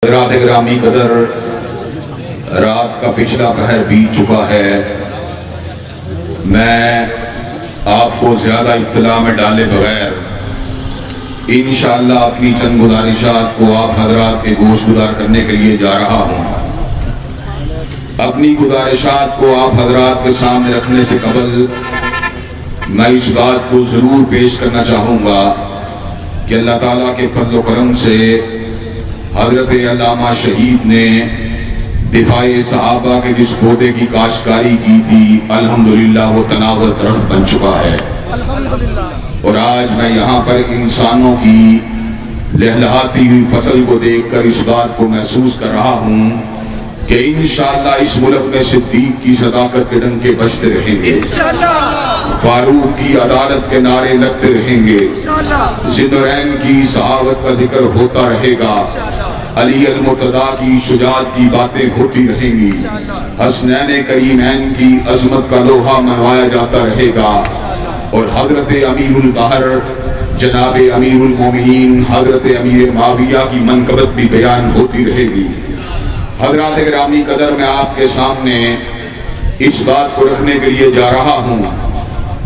حضرات گرامی قدر، رات کا پچھلا پہر بیت چکا ہے۔ میں آپ کو زیادہ اطلاع میں ڈالے بغیر انشاءاللہ اپنی چند گزارشات کو آپ حضرات کے گوش گزار کرنے کے لیے جا رہا ہوں۔ اپنی گزارشات کو آپ حضرات کے سامنے رکھنے سے قبل میں اس بات کو ضرور پیش کرنا چاہوں گا کہ اللہ تعالیٰ کے فضل و کرم سے حضرت علامہ شہید نے دفاع صحابہ کے جس پودے کی کاشتکاری کی تھی، الحمدللہ وہ تناور درخت بن چکا ہے۔ اور آج میں یہاں پر انسانوں کی لہلہاتی ہوئی فصل کو دیکھ کر اس بات کو محسوس کر رہا ہوں کہ انشاءاللہ اس ملک میں صدیق کی صداقت کے ڈنکے بجتے رہیں گے، فاروق کی عدالت کے نعرے لگتے رہیں گے، ذوالنورین کی صحابت کا ذکر ہوتا رہے گا، علی المرتضیٰ کی شجاعت کی باتیں ہوتی رہیں گی، حسنین کریمین کی عظمت کا لوہا منوایا جاتا رہے گا، اور حضرت امیر البحر جناب امیر المومنین حضرت امیر معاویہ کی منقبت بھی بیان ہوتی رہے گی۔ حضرات گرامی قدر، میں آپ کے سامنے اس بات کو رکھنے کے لیے جا رہا ہوں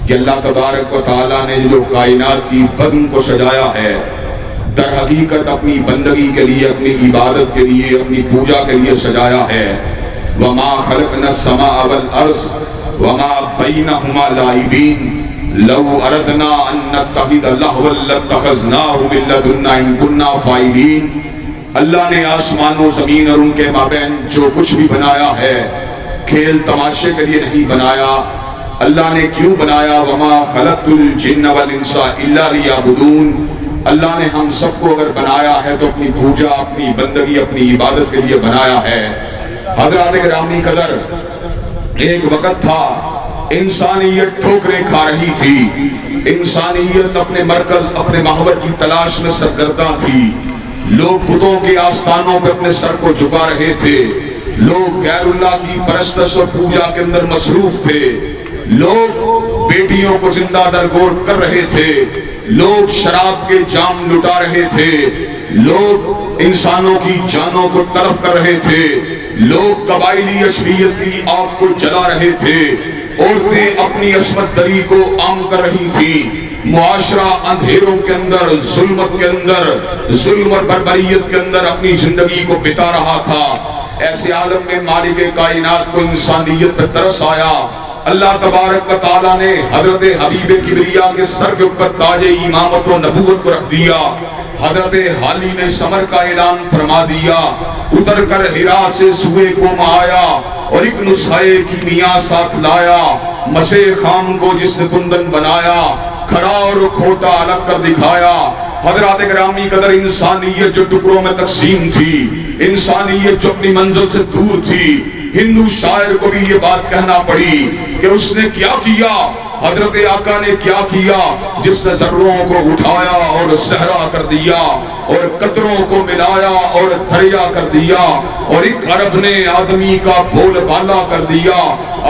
کہ اللہ تبارک و تعالیٰ نے جو کائنات کی بزم کو سجایا ہے، در حقیقت اپنی بندگی کے لیے، اپنی عبادت کے لیے، اپنی پوجا کے لیے سجایا ہے۔ وَمَا خَلَقْنَا السَّمَاءَ وَالْأَرْضَ وَمَا بَيْنَهُمَا لَاعِبِينَ لَوْ أَرَدْنَا أَن نَّتَّخِذَ لَهْوًا لَّاتَّخَذْنَاهُ مِن لَّدُنَّا إِن كُنَّا فَاعِلِينَ۔ اللہ نے آسمان و زمین اور ان کے مابین جو کچھ بھی بنایا ہے، کھیل تماشے کے لیے نہیں بنایا۔ اللہ نے کیوں بنایا؟ وَمَا خَلَقْتُ الْجِنَّ وَالْإِنسَ إِلَّا لِيَعْبُدُونِ۔ اللہ نے ہم سب کو اگر بنایا ہے تو اپنی پوجا، اپنی بندگی، اپنی عبادت کے لیے بنایا ہے۔ حضرات گرامی قدر، ایک وقت تھا انسانیت ٹھوکریں کھا رہی تھی، انسانیت اپنے مرکز، اپنے محور کی تلاش میں سرگرداں تھی۔ لوگ بتوں کے آستانوں پہ اپنے سر کو جھکا رہے تھے، لوگ غیر اللہ کی پرستش اور پوجا کے اندر مصروف تھے، لوگ بیٹیوں کو زندہ درگور کر رہے تھے، لوگ شراب کے جام لٹا رہے تھے، لوگ انسانوں کی جانوں کو تلف کر رہے تھے، لوگ قبائلی عصبیت کی آگ کو جلا رہے تھے، عورتیں اپنی عصمت دری کو عام کر رہی تھی، معاشرہ اندھیروں کے اندر، ظلمت کے اندر، ظلم اور بربریت کے اندر اپنی زندگی کو بتا رہا تھا۔ ایسے عالم میں مالک کائنات کو انسانیت پہ ترس آیا۔ اللہ تبارک و تعالیٰ نے حضرت حبیب کبریا کے سر کے اوپر تاج امامت و نبوت کو رکھ دیا۔ حضرت حالی نے سمر کا اعلان فرما دیا، اتر کر ہرا سے سوئے قوم آیا اور ایک نسخے کی میاں ساتھ لایا، مسیح خام کو جس نے کندن بنایا، کھڑا اور کھوٹا الگ کر دکھایا۔ حضرات گرامی قدر، انسانیت جو ٹکڑوں میں تقسیم تھی، انسانیت جو اپنی منزل سے دور تھی، ہندو شاعر کو بھی یہ بات کہنا پڑی کہ اس نے کیا کیا، حضرت آقا نے کیا کیا، جس نے ذروں کو اٹھایا اور صحرا کر دیا، اور قطروں کو ملایا اور دریا کر دیا، اور ایک عرب نے آدمی کا بول بالا کر دیا،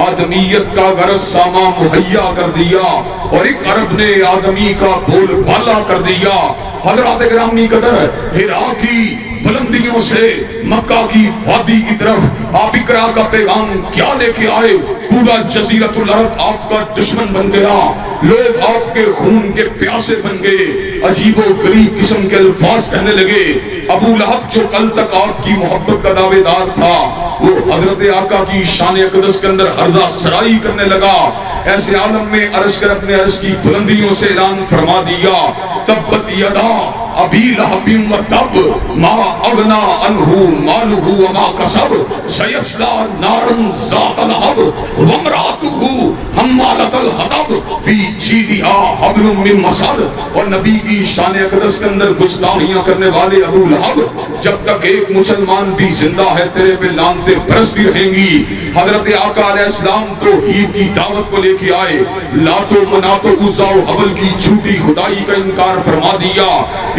آدمیت کا غرض ساما مہیا کر دیا، اور ایک عرب نے آدمی کا بول بالا کر دیا۔ حضرات گرامی قدر، ہرا کی بلندیوں سے مکہ کی وادی کی طرف آپ اقرا کا پیغام کیا لے کے آئے؟ پورا جزیرۃ العرب آپ کا دشمن بن گیا، لوگ آپ کے خون کے پیاسے بن گئے، عجیب و غریب قسم کے الفاظ کہنے لگے۔ ابو لہب جو کل تک آپ کی محبت کا دعوے دار تھا، وہ حضرت آقا کی شان اقدس کے اندر ہرزہ سرائی کرنے لگا۔ ایسے عالم میں عرش کر اپنے عرش کی بلندیوں سے اعلان فرما دیا، تبت یدا ابی لہب و تب ما اغنا عنہ مالہ وما کسب سیصلی نارا ذات لہب وامرأتہ حمالۃ الحطب فی جیدہا حبل من مسد۔ اور نبی کی شان اقدس کے اندر گستاخیاں کرنے والے ابو لہب، جب تک ایک مسلمان بھی زندہ ہے تیرے پہ لعنتیں برستی رہیں گی۔ حضرت آقا علیہ السلام توحید کی دعوت کو لے کے آئے، لات و منات و عزا و حبل کی جھوٹی خدائی کا انکار فرما دیا،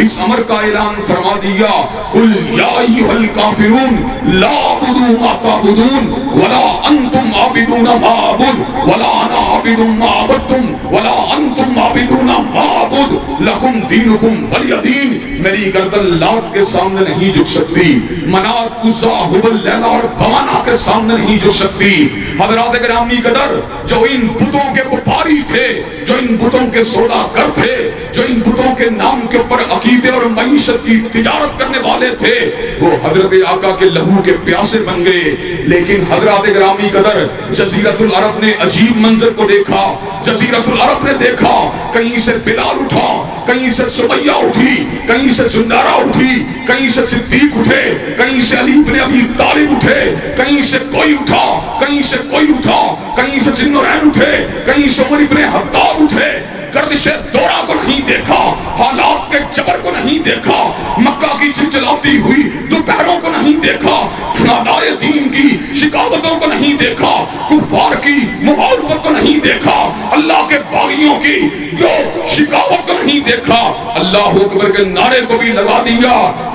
اس امر کا اعلان فرما دیا، قل یا ایھا الکافرون لا اعبد ما تعبدون ولا انتم عابدون ما اعبد ولا انا عابد ما عبدتم ولا انتم आबिदूना माबुद लकुम दीनुकुम वलिय दीन। मेरी गर्दन लात के सामने नहीं झुक सकती, मनात उज़्ज़ा हुबल लैला और बवाना के सामने नहीं झुक सकती। हज़रात गिरामी कदर, जो इन बुतों के व्यापारी थे, जो इन बुतों के सौदागर थे, जो इन बुतों के नाम के ऊपर अकीदे और मईशत की तिजारत करने वाले थे, वो हजरत आका के लहू के प्यासे बन गए। लेकिन हजरत गिरामी कदर, जजीरतुल अरब ने अजीब मंजर को देखा। जजीरतुल अरब ने देखा, कहीं से बिलाल उठा, कहीं से सुमैया उठी, कहीं से जुन्दारा उठी, कहीं से सिद्दीक उठे, कहीं से अली इब्न अबी तालिब उठे, कहीं से कोई उठा, कहीं से कोई उठा, कहीं से जिन्नुरैन उठे, कहीं से उमर इब्न हत्ताब उठे। गर्दिश दौरा को नहीं देखा, हालात के जबर को नहीं देखा, मक्का की चिलचिलाती हुई दोपहरों को नहीं देखा, नादाए दीन की शिकावतों को नहीं देखा, कुफार की मुखालफत को नहीं देखा, अल्लाह के बागियों की जो शिकावत को नहीं देखा, अल्लाह अकबर के नारे को भी लगा दिया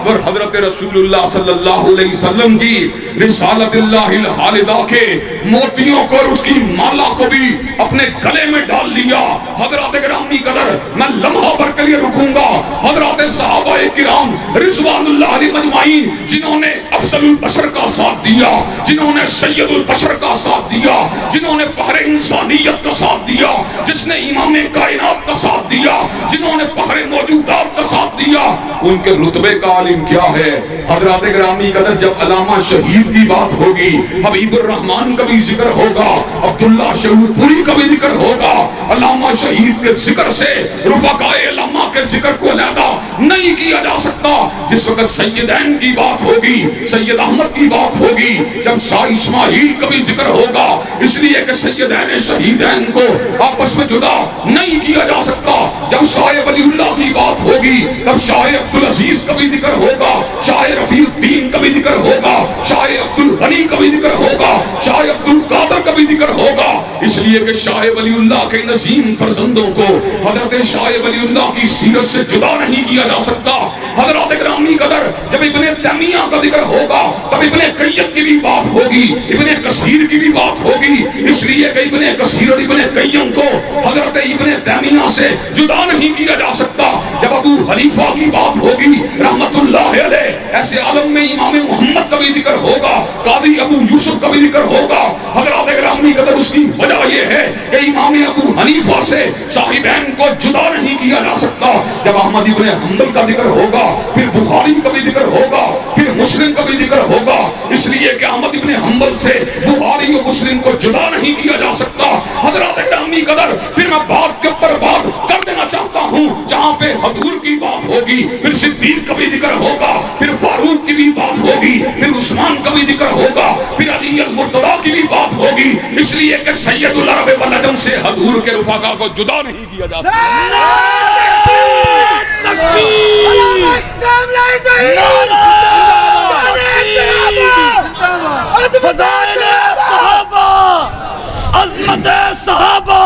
और हजरत रसूलुल्लाह सल्लल्लाहु अलैहि वसल्लम की रिसालतिल्लाहिल हालिदा के मोतियों को और उसकी माला को भी अपने गले में डाल लिया। हजरत गिरामी कदर, मैं लम्हा भर के लिए रुकूंगा। हजरत सहाबाए किराम रिज़वानुल्लाह अलैहिम अजमाइन, जिन्होंने अफजलुल बशर का साथ दिया, जिन्होंने सैयदुल बशर का साथ दिया, जिन्होंने फहरे इंसानियत का साथ दिया, जिसने इमाम कायनात का साथ दिया, जिन्होंने फहरे मौजूदात का साथ दिया, उनके रुतबे का आलिम क्या है। हजरत गिरामी कदर, जब अल्लामा शहीद की बात होगी, हबीबुर रहमान का भी जिक्र होगा, अब्दुल्ला शहूदपुरी का भी जिक्र होगा। अल्लामा शहीद के जिक्र से रुफकाए अल्लामा के जिक्र को अलहदा नहीं किया जा सकता। जिस वक्त सैयदैन की बात होगी, सैयद अहमद की बात होगी, जब शाह इस्माइल का भी जिक्र होगा, इसलिए कि सैयदैन शहीदैन को आपस में जुदा नहीं किया जा सकता। जब शाह वलीउल्लाह की बात होगी, तब शाह अब्दुल अजीज का भी जिक्र होगा, शाह रफीउद्दीन का भी जिक्र होगा, शाह अब्दुल गनी का भी जिक्र होगा, शाह अब्दुल कादर का भी जिक्र होगा। इसलिए कि शाह वलीउल्लाह के नजीम फरजंदों को हजरत शाह वलीउल्लाह की सीरत से जुदा नहीं किया जा सकता। हजरत गिरामी कदर, जब इब्ने तैमिया का जिक्र होगा, तब इब्ने कय्यम की भी बात होगी, इब्ने कसीर की भी बात होगी। इसलिए कि इब्ने कसीर और इब्ने कय्यम को हजरत इब्ने तैमिया से जुदा नहीं किया जा सकता। जब अबू हनीफा की बात होगी रहमतुल्लाह अलैह, ऐसे आलम में इमाम मोहम्मद का भी जिक्र होगा, कादी अबू यूसुफ का भी जिक्र होगा। हजरत गिरामी कदर, उसकी वजह यह है कि इमाम अबू हनीफा से साहिबैन को जुदा नहीं किया जा सकता। जब अहमद इब्ने हंबल का जिक्र होगा, फिर बुखारी का भी जिक्र होगा, फिर मुस्लिम का भी जिक्र होगा। इसलिए कि अहमद इब्ने हंबल से बुखारी और मुस्लिम को जुदा नहीं किया जा सकता। हजरत गिरामी कदर, फिर मैं बात के ऊपर बात कर देना चाहता हूँ, जहाँ पे हजूर की बात होगी, फिर सिद्दीक का भी जिक्र होगा, फिर फारूक की भी बात होगी, फिर उस्मान का भी जिक्र होगा, फिर अली अल मुर्तदा की भी बात होगी। इसलिए कि सैयदुल अरब वल अजम से हजूर के रुफाका को जुदा नहीं किया जा सकता। अज़मत सहाबा,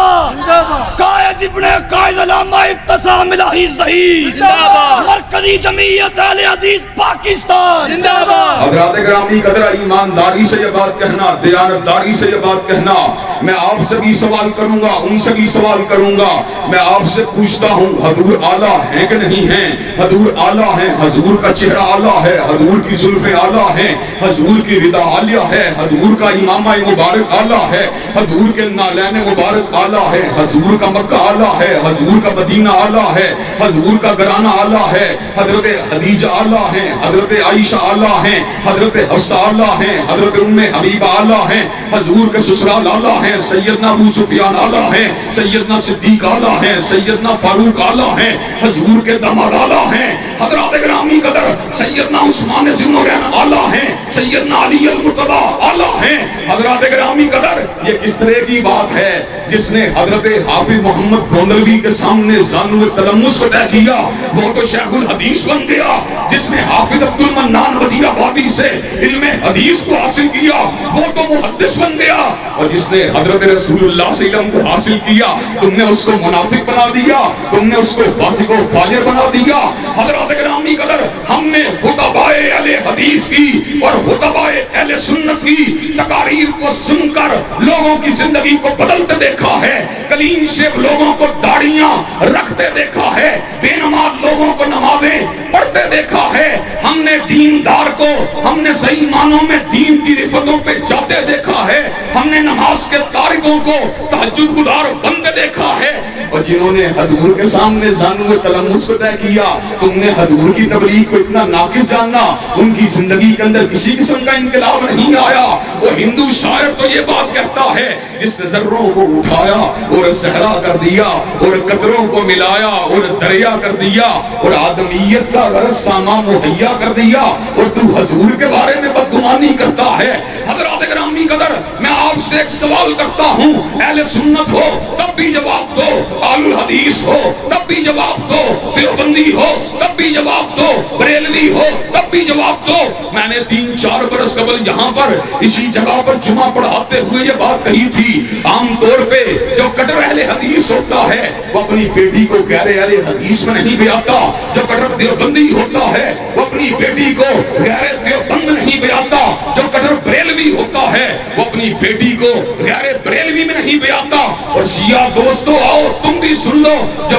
कायद इब्ने कायद अल्लामा इब्तिसाम इलाही ज़हीर जिंदाबाद, मरकज़ी जमीयत अहले हदीस पाकिस्तान जिंदाबाद। हज़रात गिरामी कदर, ईमानदारी से ये बात कहना, दयानतदारी से ये बात कहना, मैं आपसे भी सवाल करूंगा, उनसे भी सवाल करूंगा। मैं आपसे पूछता हूँ, हजूर आला हैं कि नहीं हैं? हजूर आला हैं, हजूर का चेहरा आला है, हजूर की जुल्फे आला है, हजूर की रिदा आलिया है, हजूर का इमामा मुबारक आला है, हजूर के नालैन मुबारक आला है, हजूर का मक्का आला है, हजूर का मदीना आला है, हजूर का घराना आला है, हजरत खदीजा आला है, हजरत आयशा आला है, हजरत हफ्सा आला है, हजरत उम्मे हबीबा आला है, हजूर के ससुराल आला है, सैयदना अबू सुफियान आला है, सैयदना सिद्दीक आला है, सैयदना फारूक आला है, हजूर के दामाद आला है, हजरत गिरामी कदर सैयदना उस्मान ज़ुन्नुरैन आला है, सैयदना अली अल मुर्तदा आला है। हजरत गिरामी कदर, ये किस तरह की बात है जिसने हजरत हाफिज मोहम्मद गोंदलवी के सामने ज़ानुल तलम्मुस को तय किया, वो तो शेखुल हदीस बन गया। जिसने हाफिज अब्दुल मन्नान वदियाबादी से इल्मे हदीस को हासिल किया, वो तो मुहद्दिस बन गया। और जिसने हजरत रसूलुल्लाह से इल्म को हासिल किया, तुमने उसको मुनाफिक बना दिया, तुमने उसको फासिक व फाजिर बना दिया। हजरत गिरामी कदर, हमने खुतबाए उलमाए अहले हदीस की और हुतबाए अहले सुन्नत की तकारीर को सुनकर लोगों की जिंदगी को बदलते देखा है। कलीन शेख लोगों को दाढ़ियां रखते देखा है, बेनमाज लोगों को नमाजें पढ़ते देखा है। हमने दीनदार को, हमने सही मानों में दीन की रिफतों पे जाते देखा है। हमने नमाज के तारिकों को तहज्जुद गुजार बंद देखा है। और जिन्होंने हजूर के सामने जानू तलम्मुस को तय किया, तुमने हजूर की तबलीग को इतना नाकिस जानना, उनकी जिंदगी के अंदर किसी किस्म का इनकलाब नहीं आया। वो हिंदू शायर तो ये बात कहता है, जिसने जर्रों को उठाया और सहरा कर दिया और कतरों को मिलाया और दरिया कर दिया और आदमियत का गरज सामा मुहैया कर दिया, और तू हजूर के बारे में बदगुमानी करता है। हज़रात गिरामी कदर, मैं आपसे एक सवाल करता हूँ, अहले सुन्नत हो तब भी जवाब दो, आलुल हदीस हो तब भी जवाब दो, देवबंदी हो तब भी जवाब दो, बरेलवी हो तब भी जवाब दो। मैंने 3-4 बरस कबल यहाँ पर इसी जगह पर जुमा पढ़ाते हुए ये बात कही थी, आमतौर पे जो कट्टर अहले हदीस होता है वो अपनी बेटी को गैर अहले हदीस में नहीं ब्याता। जो कट्टर देवबंदी होता है वो अपनी बेटी को गैर देवबंद नहीं ब्याता। जो कट्टर बरेलवी होता है वो अपनी बेटी को गैर बरेलवी में नहीं ब्याता। और शिया दोस्तों आओ तुम भी सुन लो, जो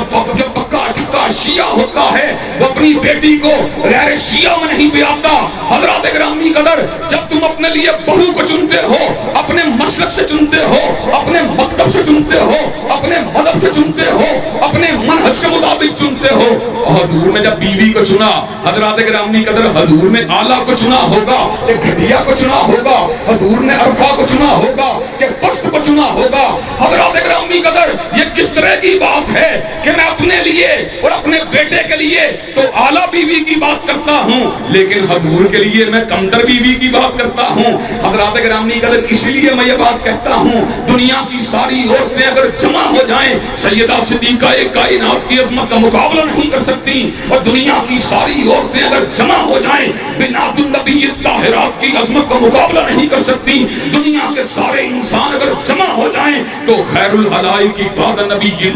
पक्का ठुका शिया होता है वो अपनी बेटी को गैर शिया में नहीं ब्याता। हज़रात गिरामी कदर, जब तुम अपने लिए बहू को चुनते हो, अपने मसलक से चुनते हो, अपने मकतब से चुनते हो, अपने मदद से चुनते हो, अपने मनहज के मुताबिक चुनते हो। हजूर ने जब बीवी को चुना, हज़रात गिरामी कदर, हजूर ने आला को चुना होगा, एक घटिया को चुना होगा, हजूर ने अरफा को चुना होगा, कि पस्त को चुना होगा। हज़रात गिरामी कदर, ये किस तरह की बात है कि मैं अपने लिए और अपने बेटे के लिए तो आला बीवी की बात करता हूँ, लेकिन हजूर के लिए मैं कमतर बीवी की बात करता हूँ। हज़रात गिरामी कदर, इसलिए मैं ये बात कहता हूँ, दुनिया की सारी औरतें अगर जमा हो जाएं, सैयदा सिद्दीका कायनात की अज़मत का मुकाबला नहीं कर सकती। और दुनिया की सारी औरतें अगर जमा हो जाएं, बिनातुन नबी ताहिरात की अज़मत का मुकाबला नहीं कर सकती। दुनिया के सारे इंसान अगर जमा हो जाएं तो खैरुल हलाई की बाद नबी की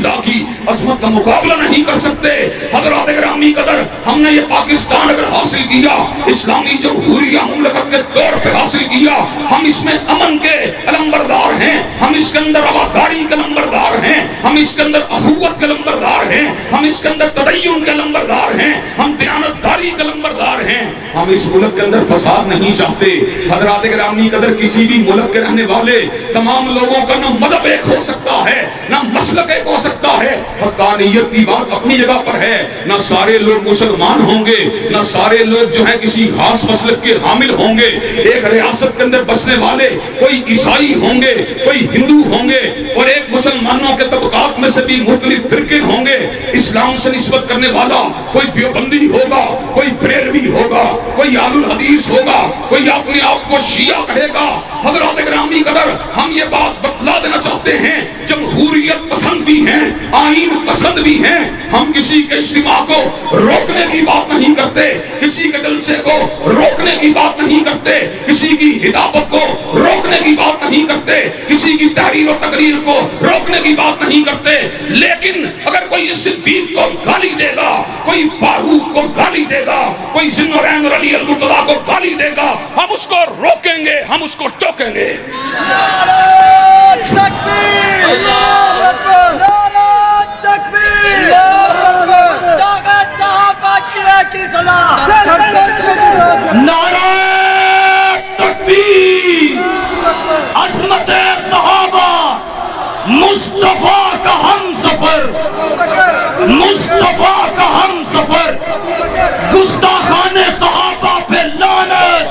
अज़मत का मुकाबला नहीं कर सकते। हज़रात गिरामी कदर, हमने ये पाकिस्तान अगर हासिल किया, इस्लामी जमहूरिया मुमलकत के तौर पे हासिल किया, हम इसमें अमन के अलंबरदार हैं, हम इसके अंदर आबादारी के अलंबरदार हैं, हम इसके अंदर अखुवत के अलंबरदार हैं, हम इसके अंदर तदय्युन के अलंबरदार हैं, हम दयानतदारी के अलंबरदार हैं। हम इस मुल्क के अंदर फसाद नहीं चाहते। हज़रात गिरामी कदर, किसी भी मुल्क के रहने वाले तमाम लोगों का ना मज़हब एक हो सकता है, ना मसलक एक हो सकता है। हक़ानियत की बात अपनी जगह पर है, ना सारे लोग मुसलमान होंगे, ना सारे लोग जो है किसी खास मसलक के हामिल होंगे। एक रियासत के अंदर बसने वाले कोई ईसाई होंगे, कोई हिंदू होंगे, और एक मुसलमानों के तबकात में से भी मुख्तलिफ फिरके होंगे। इस्लाम से निस्बत करने वाला कोई देवबंदी होगा, कोई बरेलवी होगा, कोई आलुल हदीस होगा, कोई अपने आप को शिया कहेगा। हज़रात गिरामी कदर, हम ये बात बतला देना चाहते हैं, जमहूरियत पसंद भी हैं, आईन पसंद भी हैं। हम किसी के इज्तिमा को रोकने की बात नहीं करते, किसी के जलसे को रोकने की बात नहीं करते, किसी की हिदायत को रोकने की बात नहीं करते, किसी की तहरीर और तकरीर को रोकने की बात नहीं करते। लेकिन अगर कोई सिद्दीक को गाली देगा, कोई फारूक को गाली देगा, कोई ज़िन्नुरैन और अली अल-मुर्तज़ा को गाली देगा, हम उसको रोकेंगे, हम उसको टोकेंगे। अज़मत-ए सहाबा, मुस्तफा का हम सफर, मुस्तफा का हम सफर, गुस्ताखाने सहाबा पे लानत।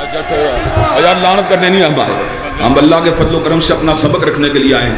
यार लानत करने नहीं हम आए, हम अल्लाह के फजल करम से अपना सबक रखने के लिए आए।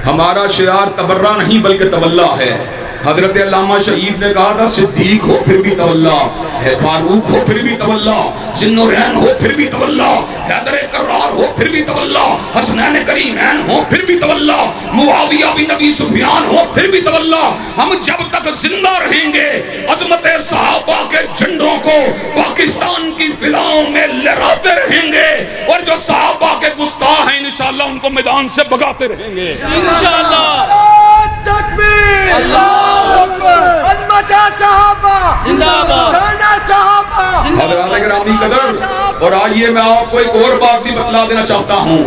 हमारा शियार तबर्रा नहीं बल्कि तवल्ला है। हजरत अल्लामा शहीद ने कहा था, सिद्दीक हो फिर भी तवल्ला है, फारूक हो फिर भी तवल्ला, ज़िन्नुरैन हो फिर भी तवल्ला, हैदर कर्रार हो फिर भी तवल्ला, हसनैन करीमैन हो फिर भी तवल्ला, मुआविया बिन अबी सुफियान हो फिर भी तवल्ला। हम जब तक जिंदा रहेंगे अज़मत-ए सहाबा के झंडों को पाकिस्तान की फिजाओं में लहराते रहेंगे, और जो सहाबा के गुस्ताख हैं इंशाअल्लाह उनको मैदान से भगाते रहेंगे इंशाअल्लाह। तकबीर, अल्लाहू अकबर। شہداء صحابہ زندہ باد، شہداء صحابہ حضرات گرامی قدر، اور آئیے میں آپ کو ایک اور بات بھی بتلا دینا چاہتا ہوں.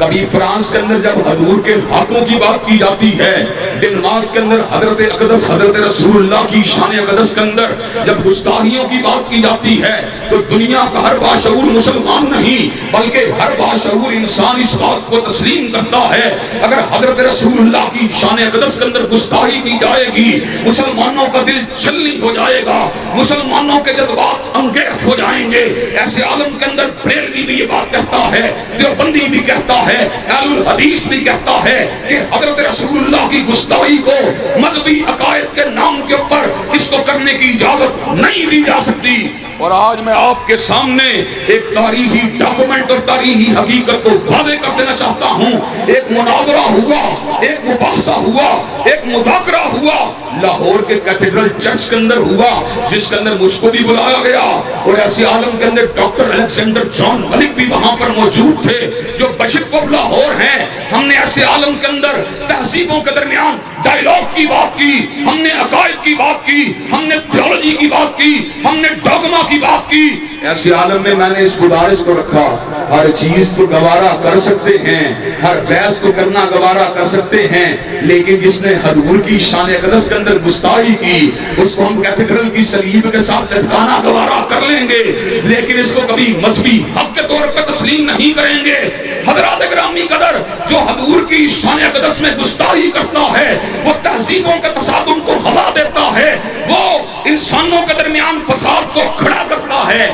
کبھی فرانس کے اندر جب حضور کے ہاتھوں کی بات کی جاتی ہے، ڈنمارک کے اندر حضرت اقدس حضرت رسول اللہ کی شان اقدس کے اندر جب گستاخیوں کی بات کی جاتی ہے، تو دنیا کا ہر باشعور مسلمان نہیں بلکہ ہر باشعور انسان اس بات کو تسلیم کرتا ہے اگر حضرت رسول اللہ کی شان اقدس کے اندر گستاخی کی جائے گی، مسلمانوں کا دل چھلنی ہو جائے گا، مسلمانوں کے جذبات انگیخت ہو جائیں گے. ایسے عالم کے اندر بریلوی بھی یہ بات کہتا ہے، دیوبندی بھی کہتا ہے، اہل الحدیث بھی کہتا ہے کہ حضرت رسول اللہ کی گستاخی کو مذہبی عقائد کے نام کے اوپر اس کو کرنے کی اجازت نہیں دی جا سکتی. اور آج میں آپ کے سامنے ایک تاریخی ڈاکومنٹ اور تاریخی حقیقت کو واضح کر دینا چاہتا ہوں. ایک مناظرہ ہوا، ایک مباحثہ ہوا، ایک مذاکرہ ہوا لاہور کے کیتھیڈرل چرچ کے اندر ہوا، جس کے اندر مجھ کو بھی بلایا گیا، اور ایسے عالم کے اندر ڈاکٹر الیگزینڈر جان ملک بھی وہاں پر موجود تھے جو بشپ آف لاہور ہیں. ہم نے ایسے عالم کے اندر تہذیبوں کے درمیان ڈائیلاگ کی بات کی، ہم نے عقائد کی بات کی، ہم نے تھیولوجی کی بات کی، ہم نے ڈوگما کی بات کی. ایسے عالم میں میں نے اس گزارش کو رکھا، ہر چیز کو گوارا کر سکتے ہیں، ہر بحث کو کرنا گوارا کر سکتے ہیں، لیکن جس نے حضور کی شان اقدس کے اندر گستاخی کی اس کو ہم کیتھیڈرل کی صلیب کے ساتھ لٹکانا گوارا کر لیں گے، لیکن اس کو کبھی مذہبی حق کے طور پر تسلیم نہیں کریں گے. حضرات گرامی قدر، جو حضور کی شان اقدس میں گستاخی کرتا ہے، وہ تہذیبوں کے تصادم کو ہوا دیتا ہے، وہ انسانوں کے درمیان فساد کو کھڑا کرتا ہے.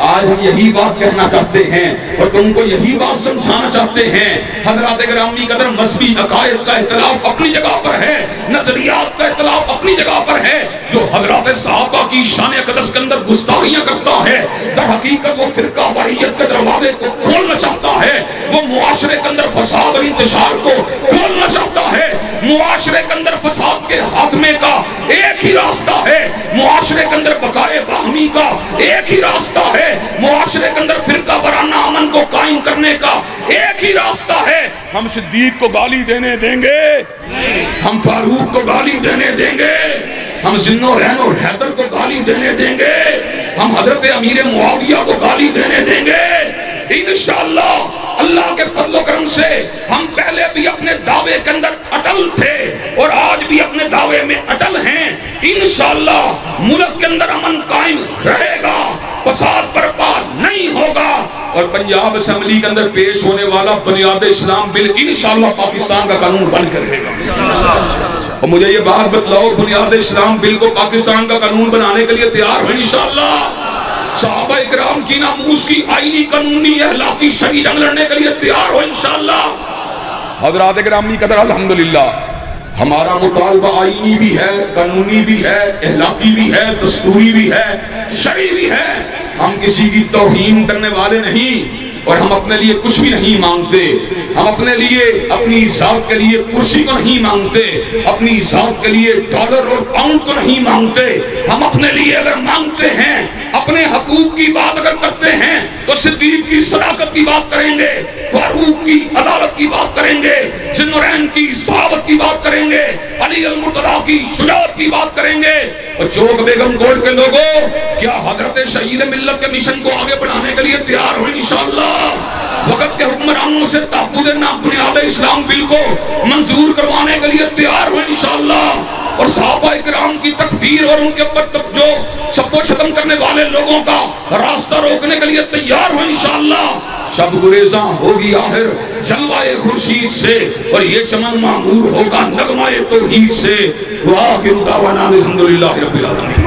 آج ہم یہی بات کہنا چاہتے ہیں اور تم کو یہی بات سمجھانا چاہتے ہیں. حضرات گرامی قدر، مذہبی عقائد کا اختلاف اپنی جگہ پر ہے، نظریات کا اختلاف اپنی جگہ پر ہے. جو حضرات صحابہ کی شان اقدس کے اندر گستاخیاں کرتا ہے، در حقیقت وہ فرقہ واریت کے دروازے کو کھولنا چاہتا ہے، وہ معاشرے کے اندر فساد اور انتشار کو کھولنا چاہتا ہے. معاشرے کے اندر فساد کے خاتمے کا ایک ہی راستہ ہے، معاشرے کے اندر بقائے باہمی کا ایک ہی راستہ ہے، معاشرے کے اندر فرقہ وارانہ امن کو قائم کرنے کا ایک ہی راستہ ہے. ہم صدیق کو گالی دینے دیں گے؟ ہم فاروق کو گالی دینے دیں گے؟ ہم ذوالنورین اور حیدر کو گالی دینے دیں گے؟ ہم حضرت امیر معاویہ کو گالی دینے دیں گے؟ انشاءاللہ اللہ کے فضل و کرم سے ہم پہلے بھی اپنے دعوے کے اندر اٹل تھے اور آج بھی اپنے دعوے میں اٹل ہیں. انشاءاللہ ملک کے اندر امن قائم رہے گا، فساد برپا نہیں ہوگا، اور پنجاب اسمبلی کے اندر پیش ہونے والا بنیاد اسلام بل انشاءاللہ پاکستان کا قانون بن کر رہے گا. اور مجھے یہ بات بتلاؤ، بنیاد اسلام بل کو پاکستان کا قانون بنانے کے لیے تیار ہو انشاءاللہ؟ صحابہ اکرام کی ناموس کی آئینی قانونی اخلاقی شرعی جنگ لڑنے کے لیے تیار ہو انشاءاللہ؟ حضرات گرامی قدر، الحمدللہ ہمارا مطالبہ آئینی بھی ہے، قانونی بھی ہے، اخلاقی بھی ہے، دستوری بھی ہے، شرعی بھی ہے. ہم کسی کی توہین کرنے والے نہیں، اور ہم اپنے لیے کچھ بھی نہیں مانگتے. ہم اپنے لیے اپنی ذات کے لیے کرسی کو نہیں مانگتے، اپنی ذات کے لیے ڈالر اور پاؤنڈ کو نہیں مانگتے. ہم اپنے لیے اگر مانگتے ہیں، اپنے حقوق کی بات اگر کرتے ہیں، تو صدیق کی صداقت کی بات کریں گے، فاروق کی عدالت کی بات کریں گے، ذوالنورین کی صحابت کی بات کریں گے، علی المرتضیٰ کی شجاعت کی بات کریں گے. اور چوک بیگم کوٹ کے لوگوں، کیا حضرت شہید ملت کے مشن کو آگے بڑھانے کے لیے تیار ہو انشاءاللہ؟ وقت کے حکمرانوں سے تحفظ نام بنیاد اسلام بل کو منظور کروانے کے لیے تیار ہو انشاءاللہ؟ اور صحابہ اکرام کی تکفیر اور ان کے اوپر جو چپ و شتم کرنے والے لوگوں کا راستہ روکنے کے لیے تیار ہو انشاءاللہ؟ شب گریزاں ہوگی آخر جلوہ خورشید سے، اور یہ چمن معمور ہوگا نغمہ توحید سے. وآخر دعوانا الحمدللہ رب العالمین.